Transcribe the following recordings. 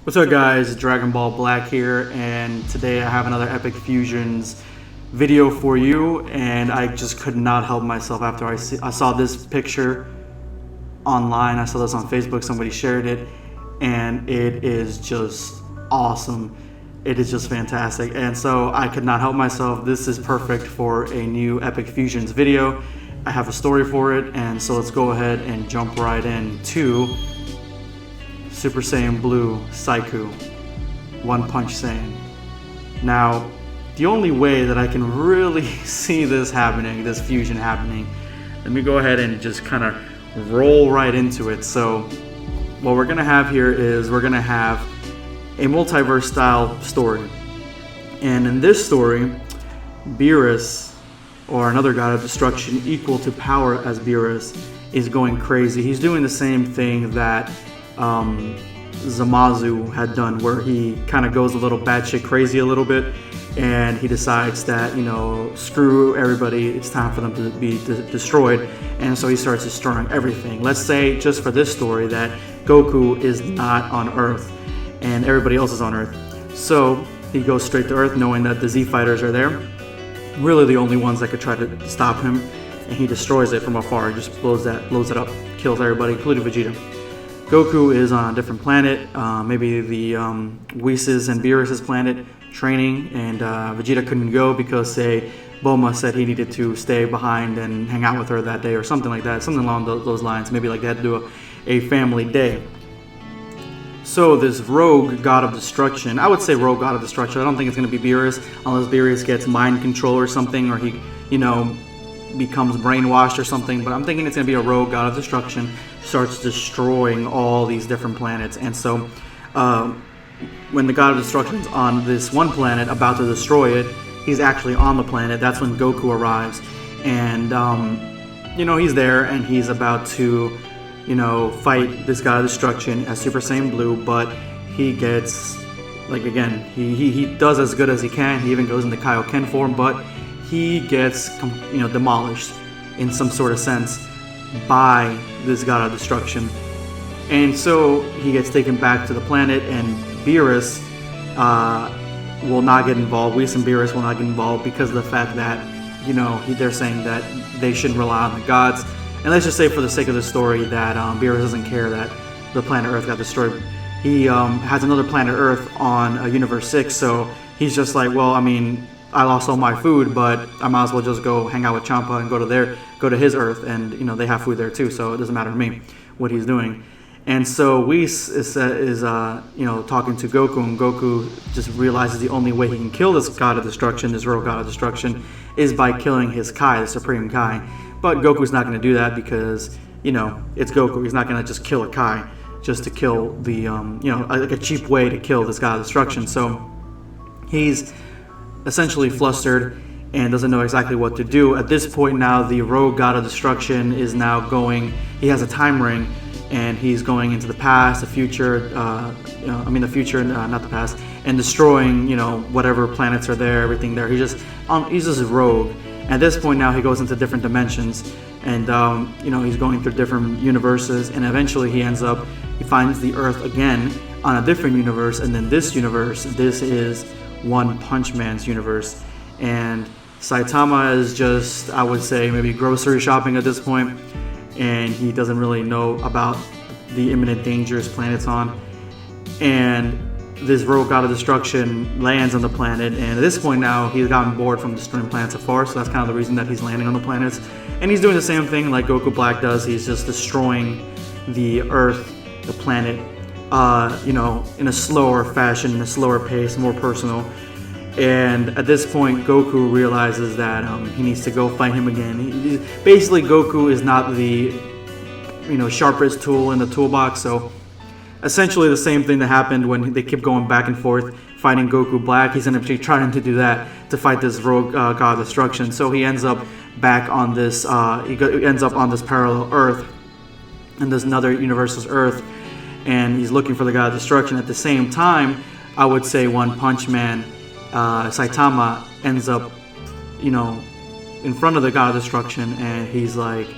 What's up guys, Dragonball Black here, and today I have another Epic Fusions video for you, and I just could not help myself after I saw this picture online. I saw this on Facebook, somebody shared it, and it is just awesome. It is just fantastic, and so I could not help myself. This is perfect for a new Epic Fusions video. I have a story for it, and so let's go ahead and jump right into Super Saiyan Blue Saiku, One Punch Saiyan. Now, the only way that I can really see this happening, this fusion happening, let me go ahead and just kind of roll right into it. So, what we're going to have here is we're going to have a multiverse style story. And in this story, Beerus, or another god of destruction equal to power as Beerus, is going crazy. He's doing the same thing that Zamasu had done, where he kind of goes a little batshit crazy a little bit, and he decides that, you know, screw everybody, it's time for them to be destroyed, and so he starts destroying everything. Let's say, just for this story, that Goku is not on Earth and everybody else is on Earth, so he goes straight to Earth knowing that the Z fighters are there, really the only ones that could try to stop him, and he destroys it from afar. He just blows it up, kills everybody, including Vegeta. Goku is on a different planet, maybe the Whis and Beerus' planet, training, and Vegeta couldn't go because, say, Bulma said he needed to stay behind and hang out with her that day, or something like that, something along those lines. Maybe like they had to do a family day. So this rogue god of destruction, I would say rogue god of destruction, I don't think it's going to be Beerus, unless Beerus gets mind control or something, or he, you know, becomes brainwashed or something, but I'm thinking it's going to be a rogue god of destruction, starts destroying all these different planets. And so when the god of destruction is on this one planet about to destroy it, he's actually on the planet. That's when Goku arrives, and you know, he's there and he's about to, you know, fight this god of destruction as Super Saiyan Blue, but he gets, like, again, he does as good as he can. He even goes into Kaioken form, but he gets, you know, demolished in some sort of sense by this god of destruction. And so he gets taken back to the planet, and Beerus will not get involved. Whis and Beerus will not get involved because of the fact that, you know, they're saying that they shouldn't rely on the gods. And let's just say, for the sake of the story, that Beerus doesn't care that the planet Earth got destroyed. He has another planet Earth on Universe 6, so he's just like, well, I mean, I lost all my food, but I might as well just go hang out with Champa and go to his Earth, and, you know, they have food there too, so it doesn't matter to me what he's doing. And so Whis is you know, talking to Goku, and Goku just realizes the only way he can kill this god of destruction, this rogue god of destruction, is by killing his Kai, the Supreme Kai. But Goku's not going to do that because, you know, it's Goku. He's not going to just kill a Kai just to kill the, you know, like a cheap way to kill this god of destruction. So he's essentially flustered and doesn't know exactly what to do. At this point now, the rogue god of destruction is now going, he has a time ring, and he's going into the past, the future, you know, I mean the future, not the past, and destroying, you know, whatever planets are there, everything there. He's just a rogue. At this point now, he goes into different dimensions, and you know, he's going through different universes, and eventually he finds the Earth again on a different universe, and then this universe, this is One Punch Man's universe, and Saitama is just, I would say, maybe grocery shopping at this point, and he doesn't really know about the imminent dangers planet's on, and this rogue god of destruction lands on the planet, and at this point now, he's gotten bored from destroying planets afar, so that's kind of the reason that he's landing on the planets, and he's doing the same thing like Goku Black does. He's just destroying the Earth, the planet, you know, in a slower fashion, in a slower pace, more personal. And at this point, Goku realizes that he needs to go fight him again. Basically, Goku is not the, you know, sharpest tool in the toolbox. So essentially the same thing that happened when they kept going back and forth fighting Goku Black. He's actually trying to do that to fight this rogue god of destruction. So he ends up back on this. He ends up on this parallel Earth, and there's another universe's Earth, and he's looking for the god of destruction. At the same time, I would say One Punch Man, Saitama, ends up, you know, in front of the god of destruction, and he's like,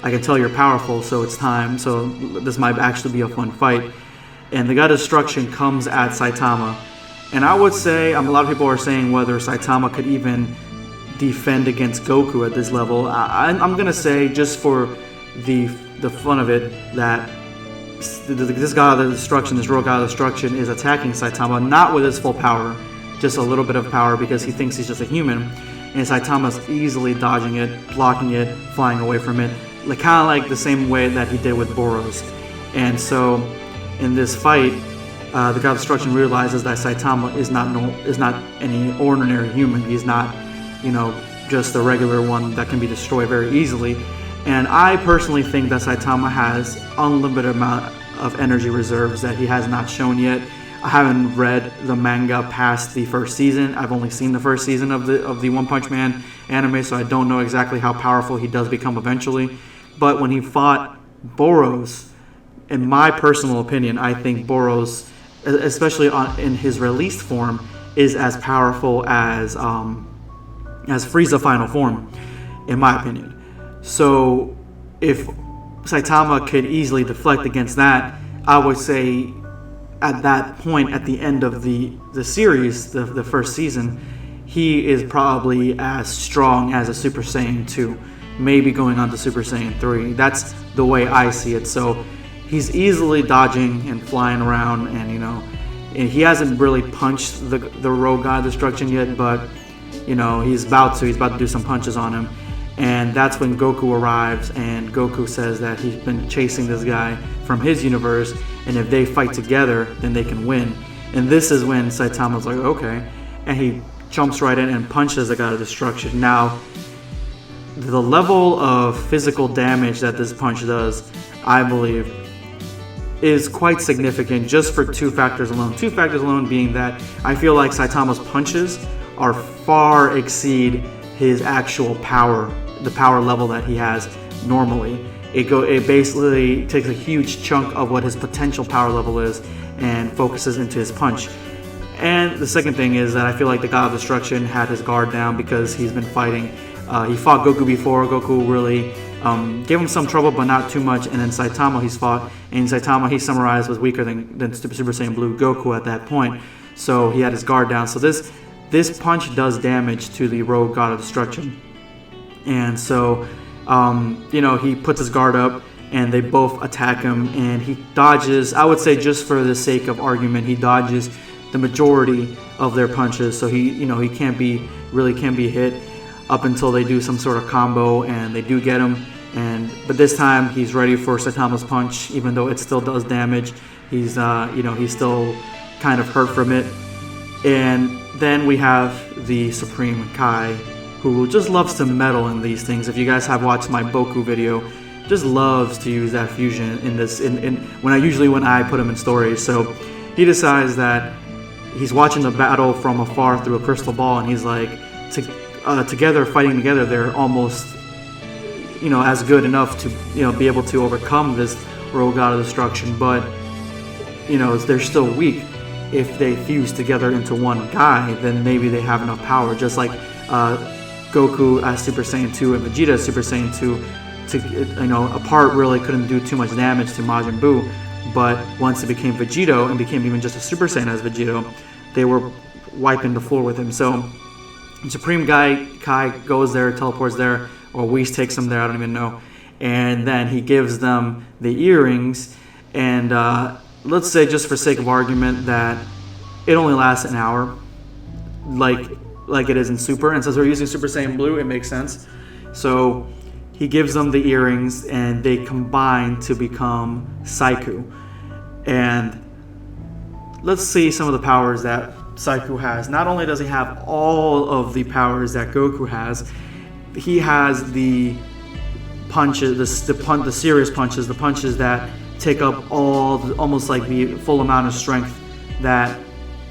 I can tell you're powerful, so it's time. So this might actually be a fun fight. and the God of Destruction comes at Saitama. And I would say, a lot of people are saying whether Saitama could even defend against Goku at this level. I'm gonna say, just for the fun of it, that this God of Destruction, this Royal God of Destruction, is attacking Saitama not with his full power, just a little bit of power because he thinks he's just a human, and Saitama's easily dodging it, blocking it, flying away from it, kind of like the same way that he did with Boros. And so, in this fight, the God of Destruction realizes that Saitama is not any ordinary human. He's not, just a regular one that can be destroyed very easily. And I personally think that Saitama has unlimited amount of energy reserves that he has not shown yet. I haven't read the manga past the first season. I've only seen the first season of the One Punch Man anime, so I don't know exactly how powerful he does become eventually. But when he fought Boros, in my personal opinion, I think Boros, especially in his released form, is as powerful as Frieza final form, in my opinion. So if Saitama could easily deflect against that, I would say at that point, at the end of the series, the first season, he is probably as strong as a Super Saiyan 2, maybe going on to Super Saiyan 3. That's the way I see it. So he's easily dodging and flying around, and he hasn't really punched the Rogue God of Destruction yet, but he's about to do some punches on him. And that's when Goku arrives, and Goku says that he's been chasing this guy from his universe, and if they fight together, then they can win. And this is when Saitama's like, okay, and he jumps right in and punches the God of Destruction. Now, the level of physical damage that this punch does, I believe, is quite significant just for two factors alone. Two factors alone being that I feel like Saitama's punches are far exceed his actual power, the power level that he has normally. It basically takes a huge chunk of what his potential power level is and focuses into his punch. And the second thing is that I feel like the God of Destruction had his guard down because he's been fighting. He fought Goku before. Goku really gave him some trouble, but not too much. And then Saitama he's fought, and Saitama he summarized was weaker than Super Saiyan Blue Goku at that point. So he had his guard down. So this punch does damage to the Rogue God of Destruction. And so, he puts his guard up, and they both attack him, and he dodges, I would say just for the sake of argument, he dodges the majority of their punches. So he can't be hit up until they do some sort of combo, and they do get him. But this time he's ready for Saitama's punch, even though it still does damage. He's still kind of hurt from it. And then we have the Supreme Kai, who just loves to meddle in these things. If you guys have watched my Boku video, just loves to use that fusion in this. When I put him in stories. So he decides that he's watching the battle from afar through a crystal ball, and he's like, together, fighting together, they're almost, as good enough to, be able to overcome this Rogue God of Destruction. But, they're still weak. If they fuse together into one guy, then maybe they have enough power. Just like Goku as Super Saiyan 2 and Vegeta as Super Saiyan 2, apart really couldn't do too much damage to Majin Buu. But once it became Vegito and became even just a Super Saiyan as Vegito, they were wiping the floor with him. So Supreme Kai goes there, teleports there, or Whis takes him there, I don't even know. And then he gives them the earrings, and let's say, just for sake of argument, that it only lasts an hour, like it is in Super. And since we're using Super Saiyan Blue, it makes sense. So he gives them the earrings, and they combine to become Saiku. And let's see some of the powers that Saiku has. Not only does he have all of the powers that Goku has, he has the punches, the serious punches, the punches that take up almost like the full amount of strength that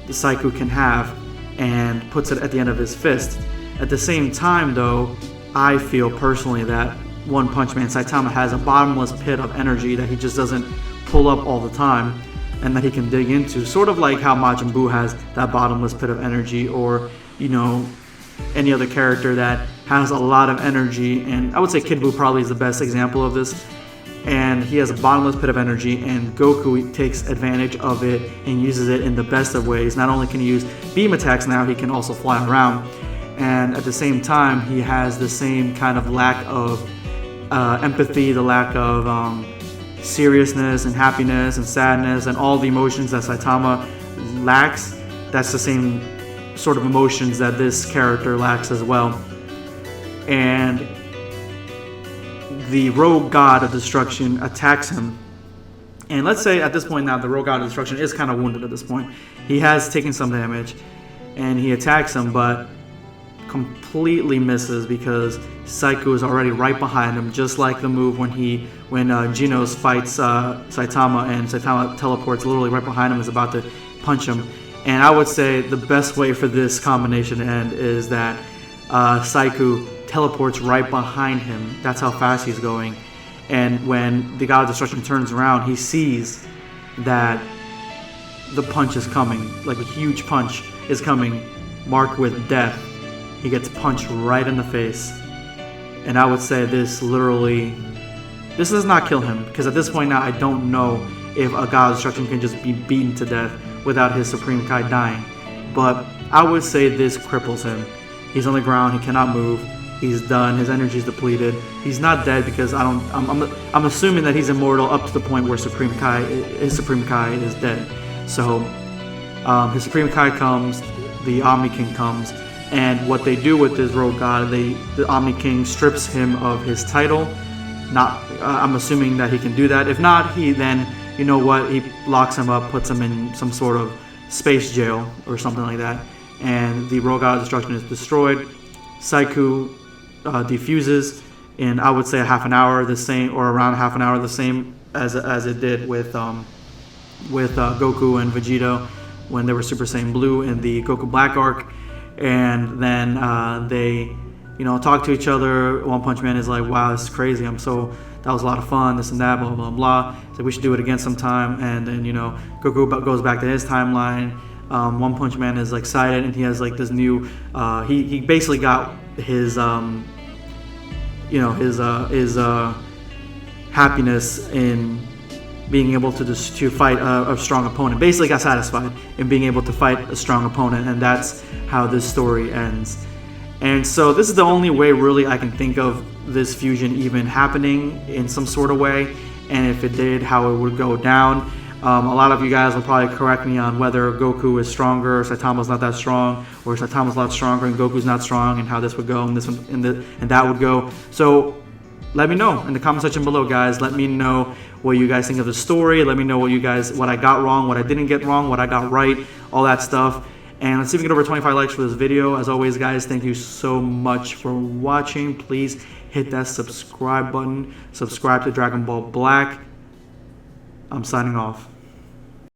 the Saiku can have, and puts it at the end of his fist. At the same time, though, I feel personally that One Punch Man Saitama has a bottomless pit of energy that he just doesn't pull up all the time, and that he can dig into, sort of like how Majin Buu has that bottomless pit of energy, or any other character that has a lot of energy. And I would say Kid Buu probably is the best example of this. and he has a bottomless pit of energy, and Goku takes advantage of it and uses it in the best of ways. Not only can he use beam attacks now, he can also fly around, and at the same time he has the same kind of lack of empathy, the lack of seriousness and happiness and sadness and all the emotions that Saitama lacks. That's the same sort of emotions that this character lacks as well. And the rogue god of destruction attacks him, and let's say at this point now the rogue god of destruction is kind of wounded at this point. He has taken some damage and he attacks him, but completely misses because Saiku is already right behind him, just like the move when Genos fights Saitama, and Saitama teleports literally right behind him, is about to punch him. And I would say the best way for this combination to end is that Saiku teleports right behind him. That's how fast he's going. And when the god of destruction turns around, he sees that the punch is coming, like a huge punch is coming, marked with death. He gets punched right in the face. And I would say this does not kill him, because at this point now I don't know if a god of destruction can just be beaten to death without his Supreme Kai dying. But I would say this cripples him. He's on the ground, he cannot move, he's done, his energy is depleted. He's not dead because I'm assuming that he's immortal up to the point where his Supreme Kai is dead. So his Supreme Kai comes, the Omni King comes, and what they do with this rogue god, the Omni King strips him of his title. I'm assuming that he can do that. If not, he then, you know what, he locks him up, puts him in some sort of space jail or something like that, and the rogue god of destruction is destroyed. Saiku defuses in, I would say, a half an hour, the same, or around half an hour, the same as it did with Goku and Vegeta when they were Super Saiyan Blue in the Goku Black arc. And then they, talk to each other. One Punch Man is like, wow, this is crazy. That was a lot of fun, this and that, blah, blah, blah. So we should do it again sometime. And then, Goku goes back to his timeline. One Punch Man is excited, and he has like this new, he basically got his, his happiness in being able to fight a strong opponent. Basically got satisfied in being able to fight a strong opponent, and that's how this story ends. And so this is the only way really I can think of this fusion even happening in some sort of way, and if it did, how it would go down. A lot of you guys will probably correct me on whether Goku is stronger, Saitama's not that strong, or Saitama's a lot stronger and Goku's not strong, and how this would go, and this one, and that would go. So let me know in the comment section below, guys. Let me know what you guys think of the story. Let me know what I got wrong, what I didn't get wrong, what I got right, all that stuff. And let's see if we can get over 25 likes for this video. As always, guys, thank you so much for watching. Please hit that subscribe button. Subscribe to Dragon Ball Black. I'm signing off.